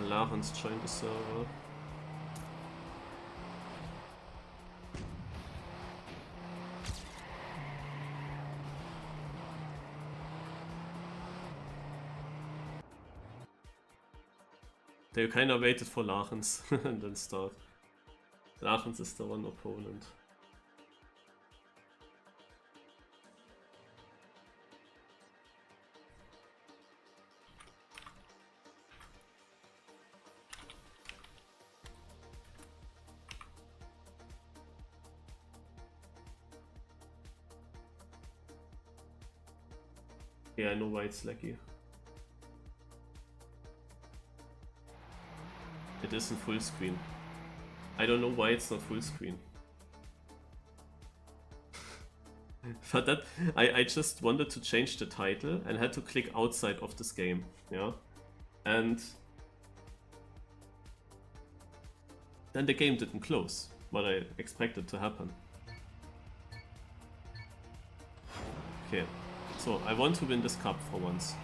Larens joined the server. They kind of waited for Larens and then start. Larens is the one opponent. Yeah, I know why it's laggy. It isn't full screen. I don't know why it's not full screen. But that I just wanted to change the title and had to click outside of this game, yeah? And then the game didn't close, what I expected to happen. Okay, so I want to win this cup for once.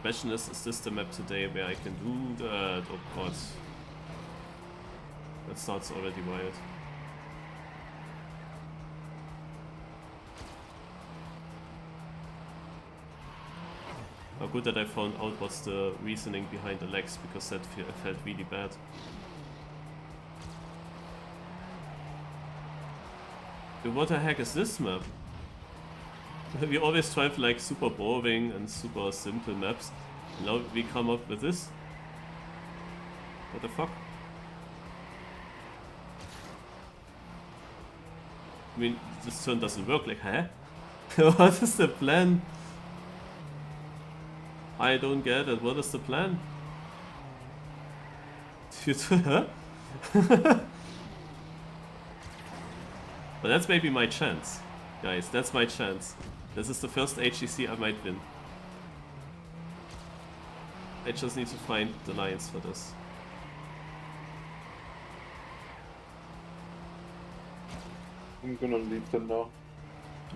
Question is this the map today where I can do that? Oh god. That starts already wild. How good that I found out what's the reasoning behind the legs, because that felt really bad. But what the heck is this map? We always try for like super boring and super simple maps. And now we come up with this. What the fuck? I mean, this turn doesn't work, like, huh? What is the plan? I don't get it. What is the plan? Huh? But that's maybe my chance. Guys, that's my chance. This is the first HEC I might win. I just need to find the lines for this. I'm gonna leave them now.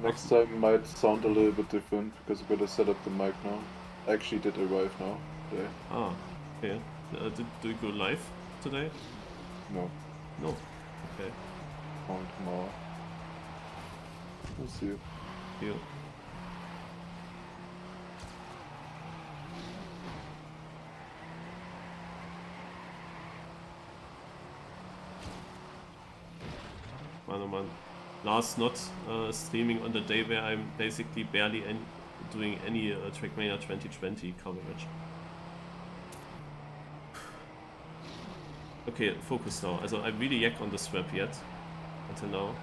Next time might sound a little bit different because I'm gonna set up the mic now. I actually did arrive now today. Ah, okay. Do you go live today? No. No. Okay. On tomorrow. We'll see. You. Man, oh man. Last not streaming on the day where I'm basically barely doing any Trackmania 2020 coverage. Okay, focus now. Also, I really yak on this map yet. Until now.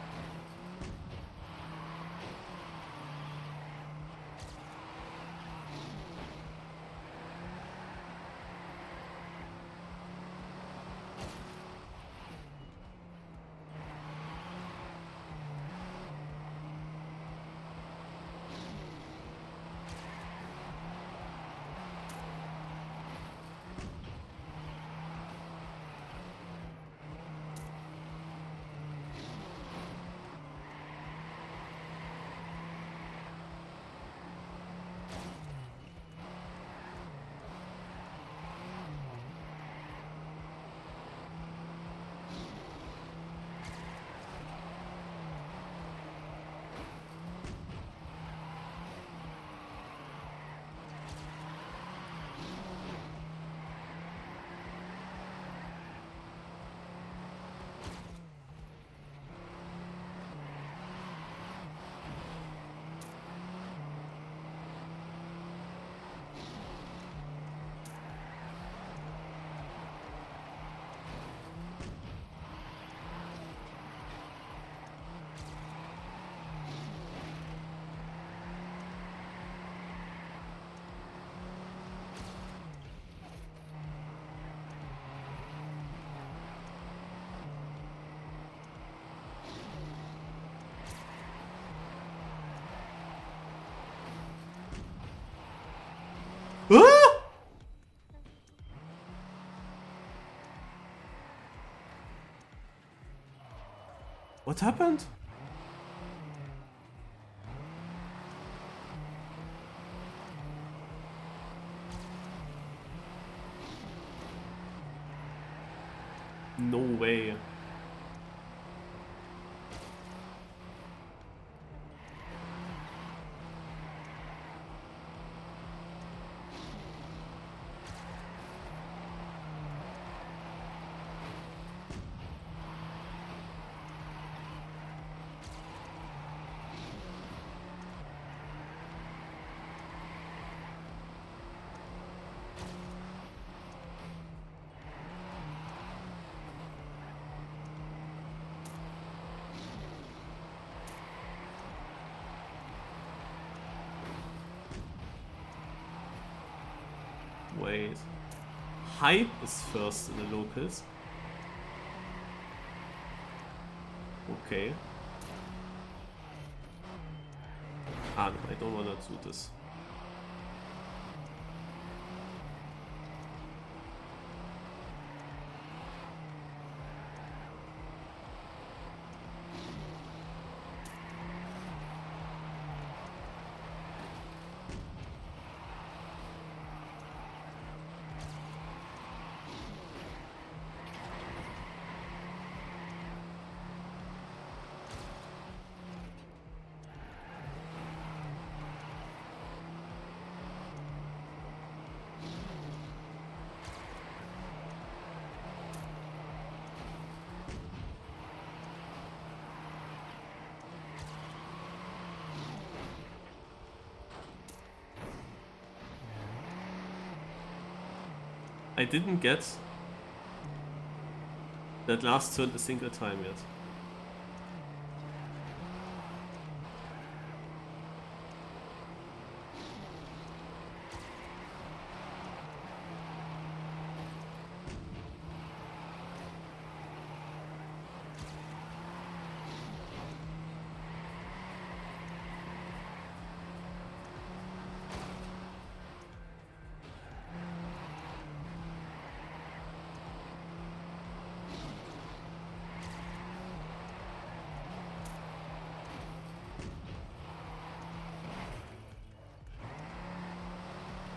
Ah! What happened? No way. Wait. Hype is first in the locals. Okay. Ah, no, I don't wanna do this. I didn't get that last turn a single time yet.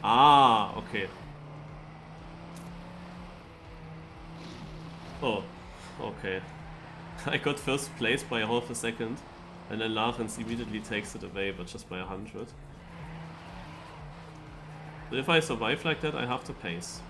Ah, okay. Oh, okay. I got first place by half a second, and then Lachens immediately takes it away, but just by 100. So if I survive like that, I have to pace.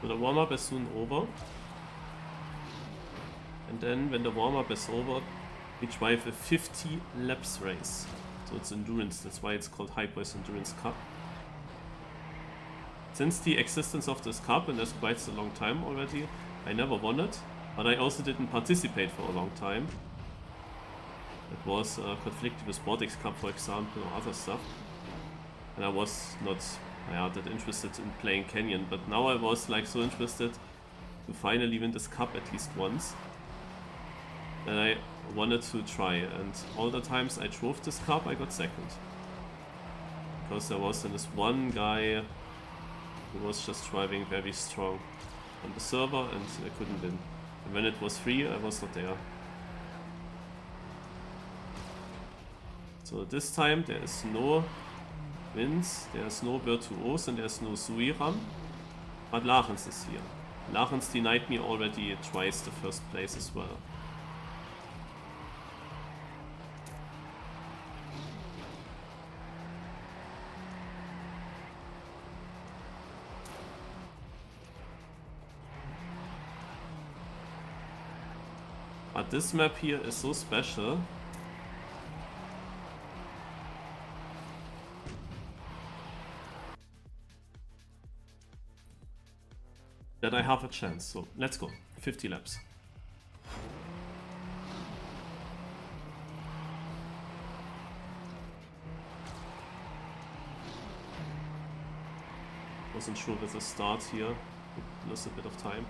So the warm-up is soon over. And then when the warm-up is over, we drive a 50 laps race. So it's endurance, that's why it's called Hypeboys Endurance Cup. Since the existence of this cup, and that's quite a long time already, I never won it. But I also didn't participate for a long time. It was conflicted with Sportix Cup, for example, or other stuff. And I was not that interested in playing Canyon, but now I was like so interested to finally win this cup at least once. And I wanted to try, and all the times I drove this cup I got second. Because there was this one guy who was just driving very strong on the server and I couldn't win. And when it was free I was not there. So this time there is no wins, there is no Virtuos and there is no Suiram. But Lachens is here. Lachens denied me already twice the first place as well. But this map here is so special. That I have a chance, so let's go. 50 laps. Wasn't sure with the start here, lost a bit of time.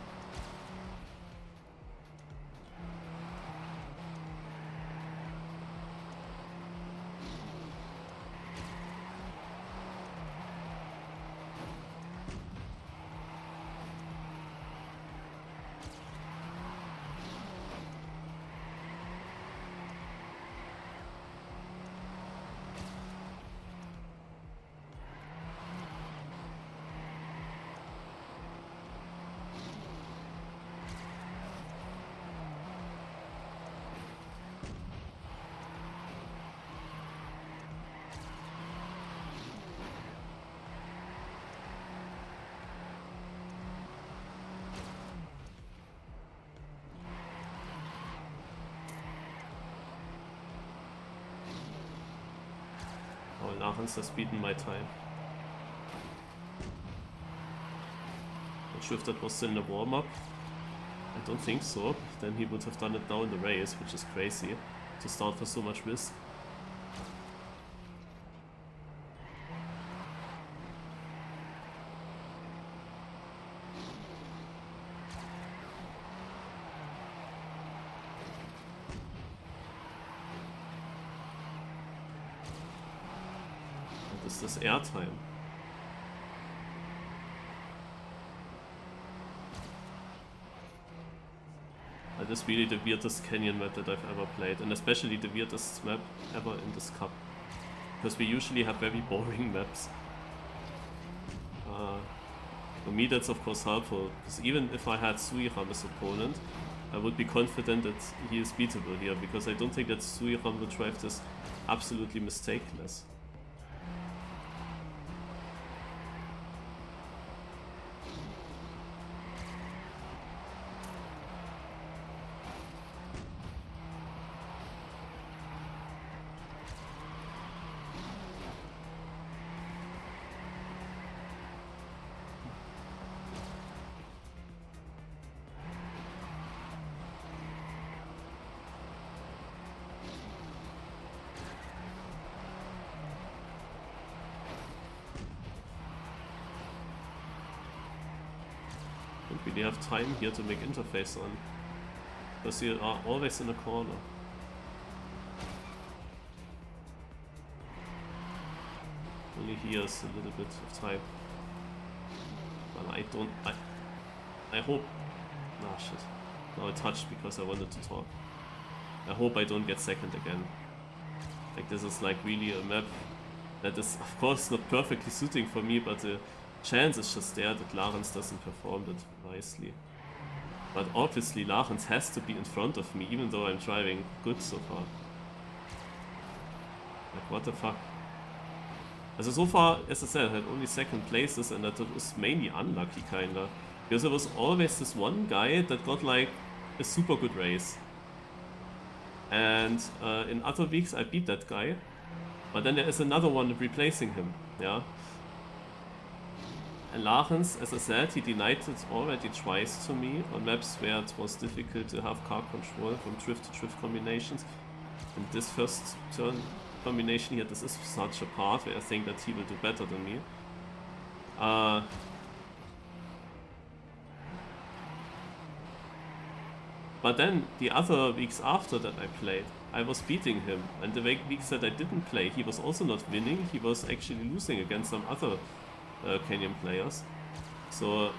Lachens has beaten my time. Not sure if that was still in the warm-up. I don't think so. Then he would have done it now in the race, which is crazy to start for so much risk. Is this airtime? That is really the weirdest canyon map that I've ever played, and especially the weirdest map ever in this cup. Because we usually have very boring maps. For me that's of course helpful, because even if I had Suiram as opponent, I would be confident that he is beatable here, because I don't think that Suiram would drive this absolutely mistakeless. Don't really have time here to make interface on, because you are always in a corner. Only here is a little bit of time. Well, I hope... Ah, shit. Now I touched because I wanted to talk. I hope I don't get second again. Like, this is like really a map that is of course not perfectly suiting for me, but the chance is just there that Lachens doesn't perform that nicely. But obviously Lachens has to be in front of me, even though I'm driving good so far. Like, what the fuck? Also so far, as I said, I had only second places, and that was mainly unlucky kinda. Because there was always this one guy that got like a super good race. And in other weeks I beat that guy. But then there is another one replacing him, yeah? And Larens, as I said, he denied it already twice to me on maps where it was difficult to have car control from drift to drift combinations. And this first turn combination here, this is such a part where I think that he will do better than me. But then the other weeks after that I played, I was beating him, and the weeks that I didn't play, he was also not winning, he was actually losing against some other Canyon players. So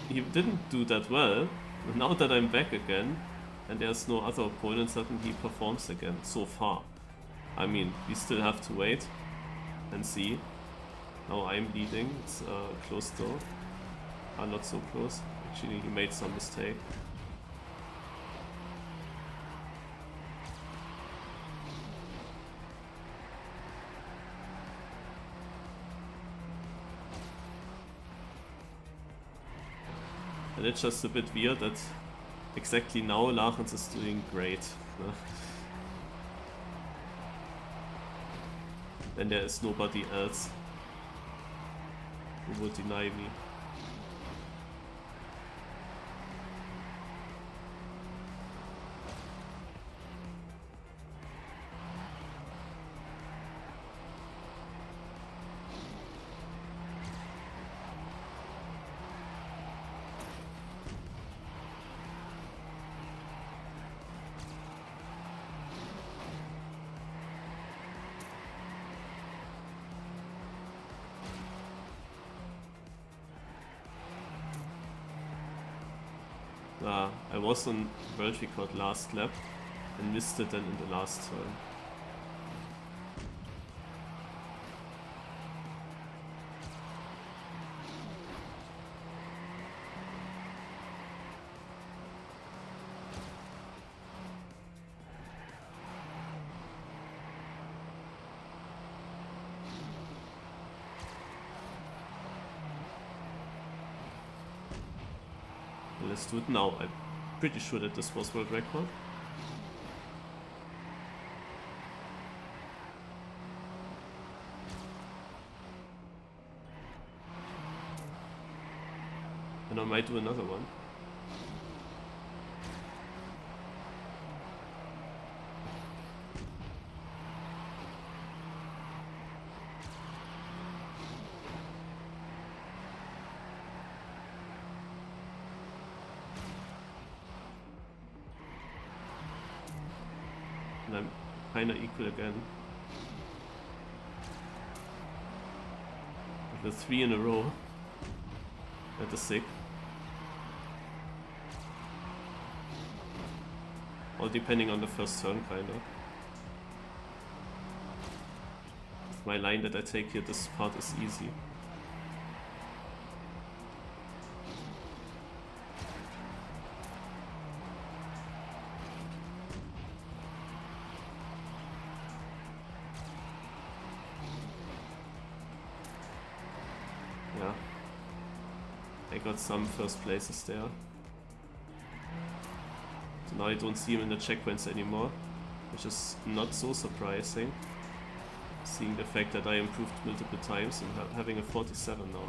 he didn't do that well. Now that I'm back again, and there's no other opponents, suddenly he performs again, so far. I mean, we still have to wait and see. Now I'm leading, it's close though. Not so close, actually he made some mistake. And it's just a bit weird that exactly now Larens is doing great. And there is nobody else who will deny me. I was on world record last lap and missed it then in the last turn. Let's do it now. I'm pretty sure that this was world record. And I might do another one. And I'm kinda equal again. With the 3 in a row. That is sick. All depending on the first turn, kinda. With my line that I take here, this part is easy. Yeah. I got some first places there. So now I don't see him in the checkpoints anymore, which is not so surprising, seeing the fact that I improved multiple times and having a 47 now.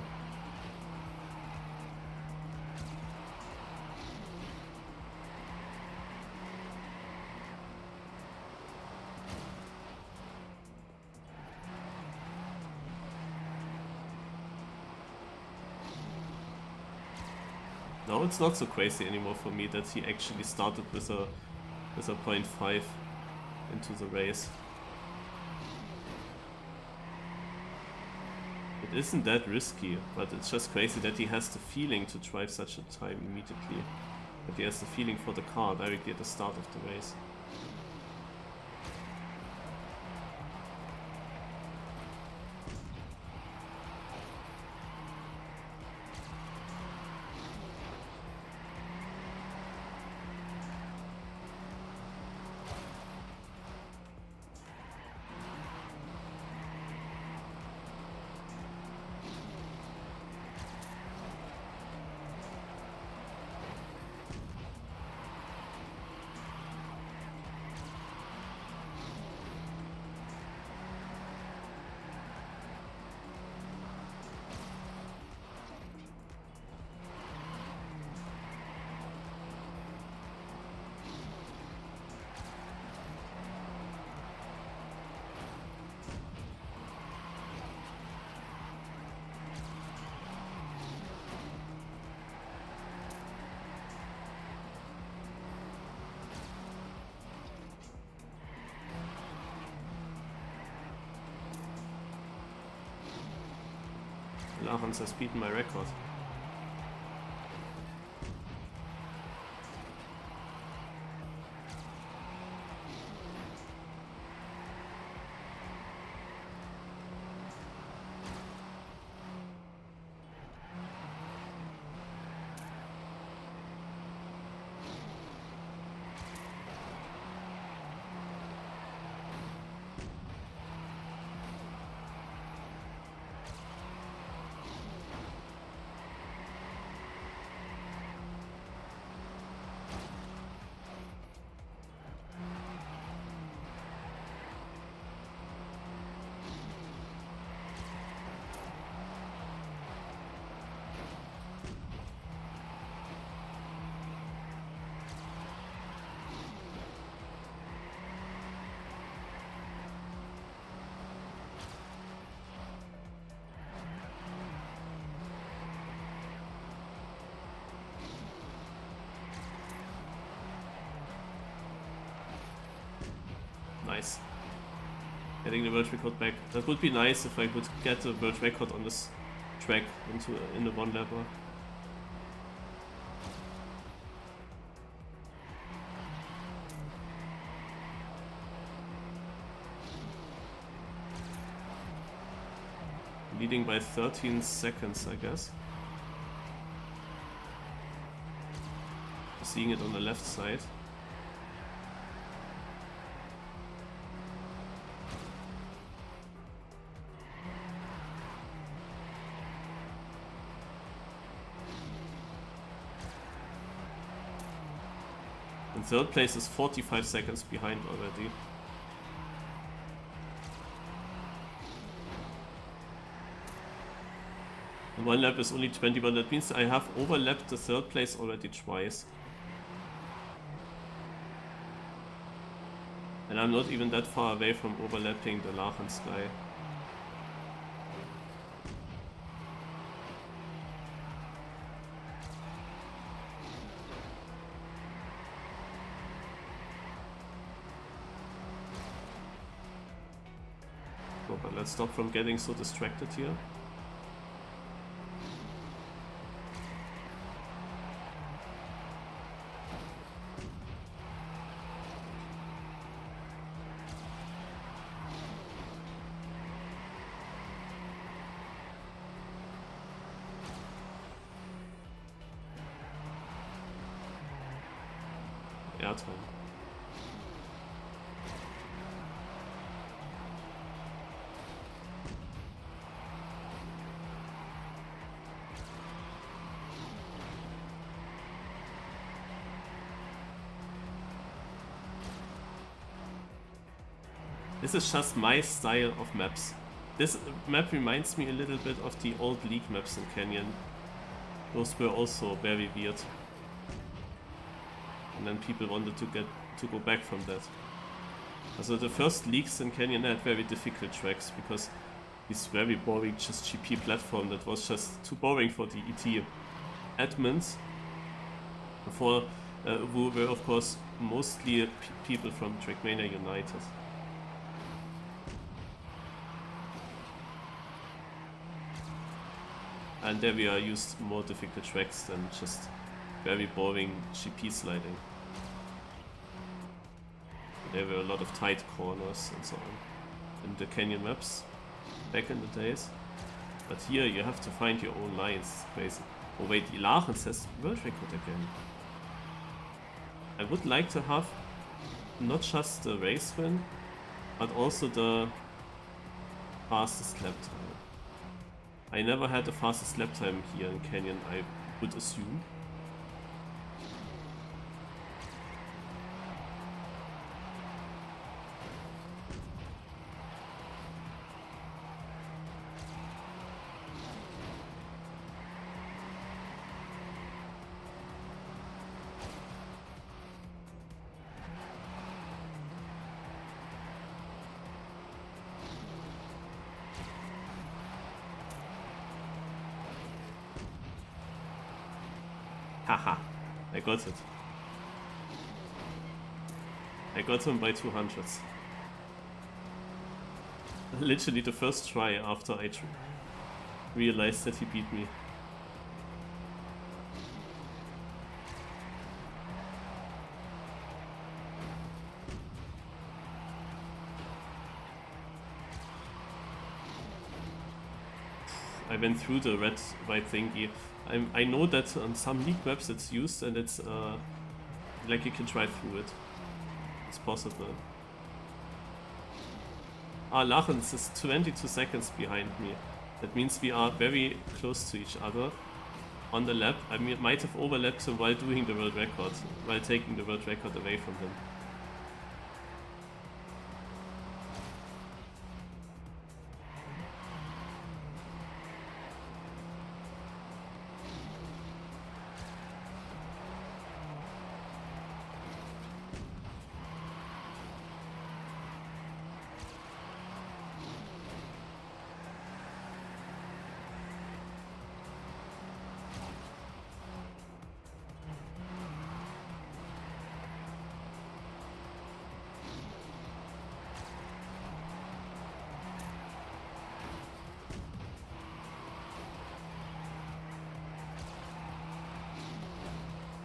Now it's not so crazy anymore for me that he actually started with a 0.5 into the race. It isn't that risky, but it's just crazy that he has the feeling to drive such a time immediately. That he has the feeling for the car directly at the start of the race. Larens has beaten my record. Nice. Getting the world record back. That would be nice if I could get the world record on this track in the one lapper. Leading by 13 seconds, I guess. Seeing it on the left side. And third place is 45 seconds behind already. And one lap is only 21, that means I have overlapped the third place already twice. And I'm not even that far away from overlapping the Larens guy. Oh, but let's stop from getting so distracted here. Airtime. This is just my style of maps. This map reminds me a little bit of the old League maps in Canyon. Those were also very weird. And then people wanted to go back from that. Also the first leagues in Canyon had very difficult tracks because this very boring just GP platform that was just too boring for the ET admins. Who were of course mostly people from Trackmania United. And there we are used more difficult tracks than just very boring GP sliding. There were a lot of tight corners and so on in the Canyon maps back in the days. But here you have to find your own lines. It's crazy. Oh wait, Larens has world record again. I would like to have not just the race win, but also the fastest lap time. I never had the fastest lap time here in Canyon, I would assume. Haha, I got it. I got him by 200s. Literally the first try after I realized that he beat me. I went through the red-white thingy. I know that on some league maps it's used and it's like you can drive through it. It's possible. Ah, Lachens is 22 seconds behind me. That means we are very close to each other on the lap. I might have overlapped him while doing the world record, while taking the world record away from him.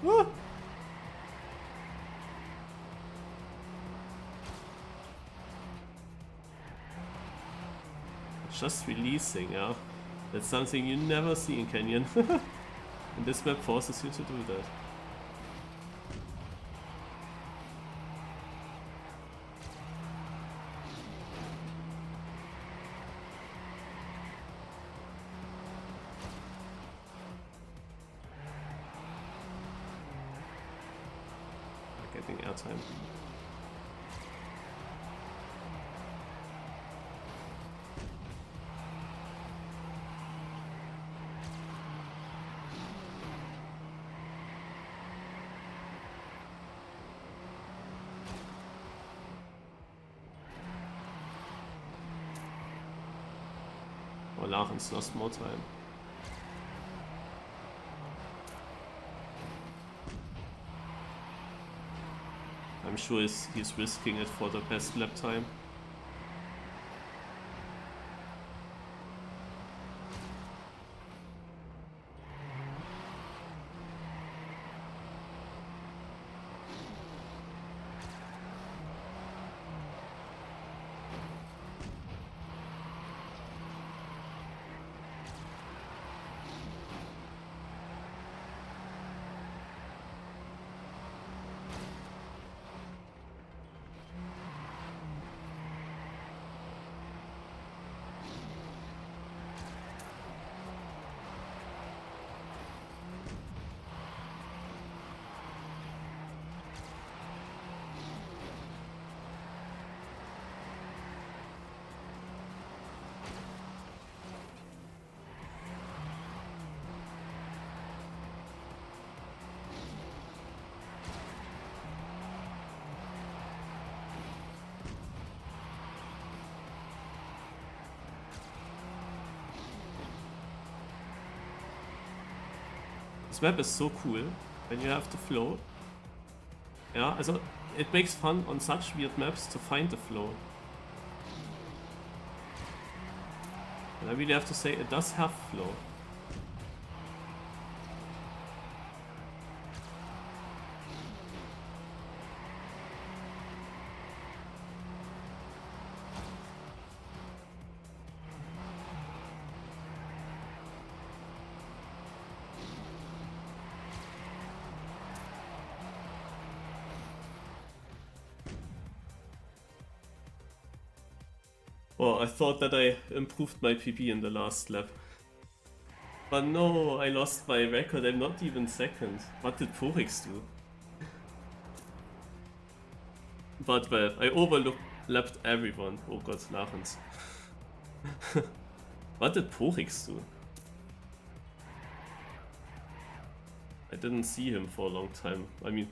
Woo! Just releasing, yeah. That's something you never see in Canyon. And this map forces you to do that. Getting airtime. Oh, Lachens lost more time. I'm sure he's risking it for the best lap time. This map is so cool when you have the flow. Yeah, also it makes fun on such weird maps to find the flow. And I really have to say it does have flow. Well, I thought that I improved my PP in the last lap. But no, I lost my record, I'm not even second. What did Porix do? But well, I overlapped everyone. Oh god, Lachens. What did Porix do? I didn't see him for a long time. I mean,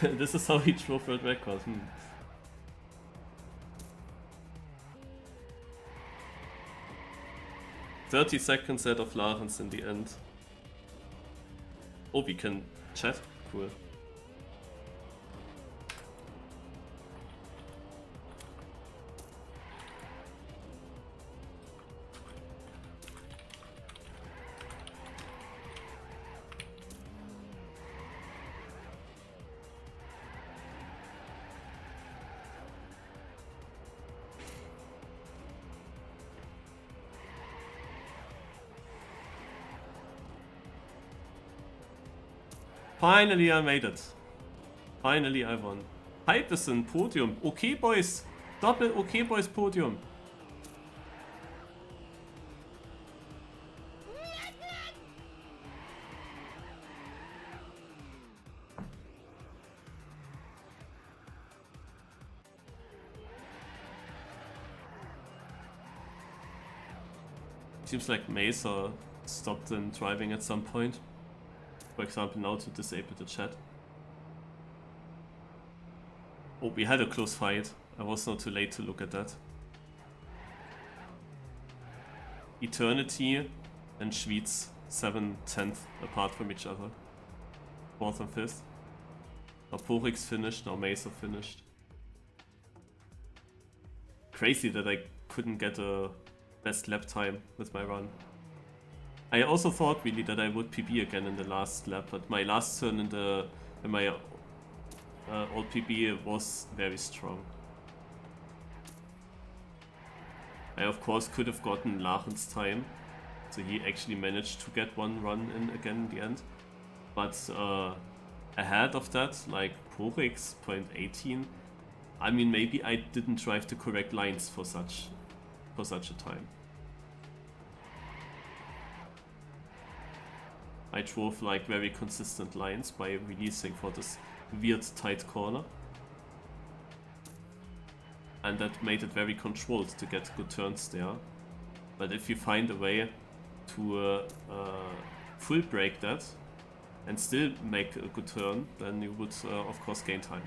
this is how he drove world record. 30 seconds out of Lachens in the end. Oh, we can chat? Cool. Finally I made it. Finally I won. Hype is in podium. Okay, boys. Doppel okay, boys podium. Seems like Mesa stopped in driving at some point. For example, now to disable the chat. Oh, we had a close fight. I was not too late to look at that. Eternity and Schwyz 7/10 apart from each other. 4th and 5th. Now Porix finished, now Mesa finished. Crazy that I couldn't get a best lap time with my run. I also thought really that I would PB again in the last lap, but my last turn in my old PB was very strong. I of course could have gotten Lachen's time, so he actually managed to get one run in again in the end. But ahead of that, like Porix 0.18, I mean maybe I didn't drive the correct lines for such a time. I drove like very consistent lines by releasing for this weird tight corner. And that made it very controlled to get good turns there. But if you find a way to full brake that and still make a good turn, then you would of course gain time.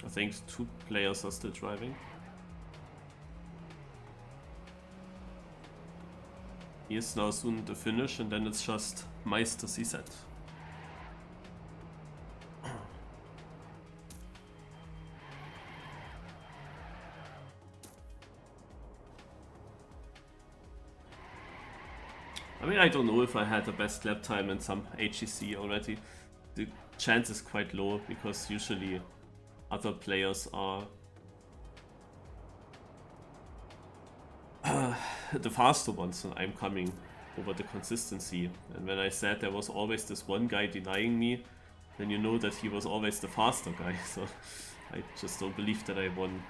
I think 2 players are still driving. He is now soon the finish, and then it's just Meister CZ. I mean, I don't know if I had the best lap time in some HEC already. The chance is quite low because usually other players are the faster ones, and I'm coming over the consistency. And when I said there was always this one guy denying me, then you know that he was always the faster guy. So I just don't believe that I won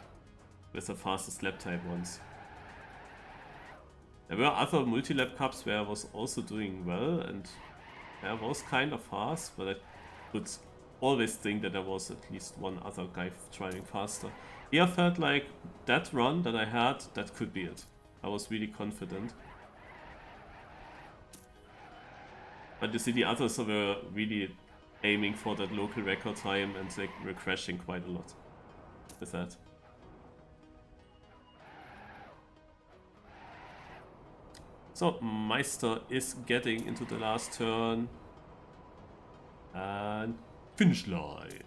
with the fastest lap time once. There were other multi-lap cups where I was also doing well, and I was kind of fast, but I would always think that there was at least one other guy driving faster. Here I felt like that run that I had, that could be it. I was really confident. But you see, the others were really aiming for that local record time, and they were crashing quite a lot with that. So, Meister is getting into the last turn. And finish line.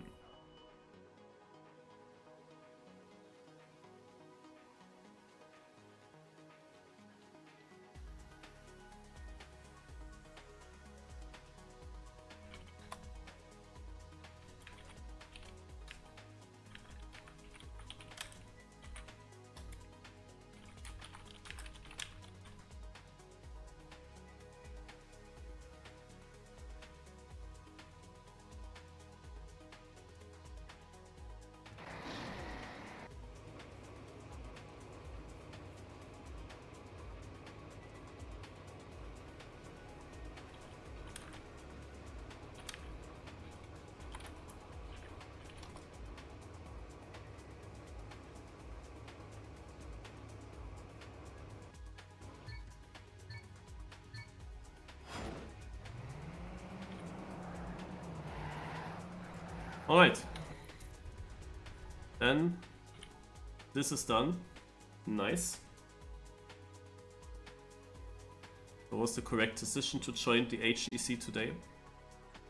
Alright. Then this is done. Nice. What was the correct decision to join the HEC today?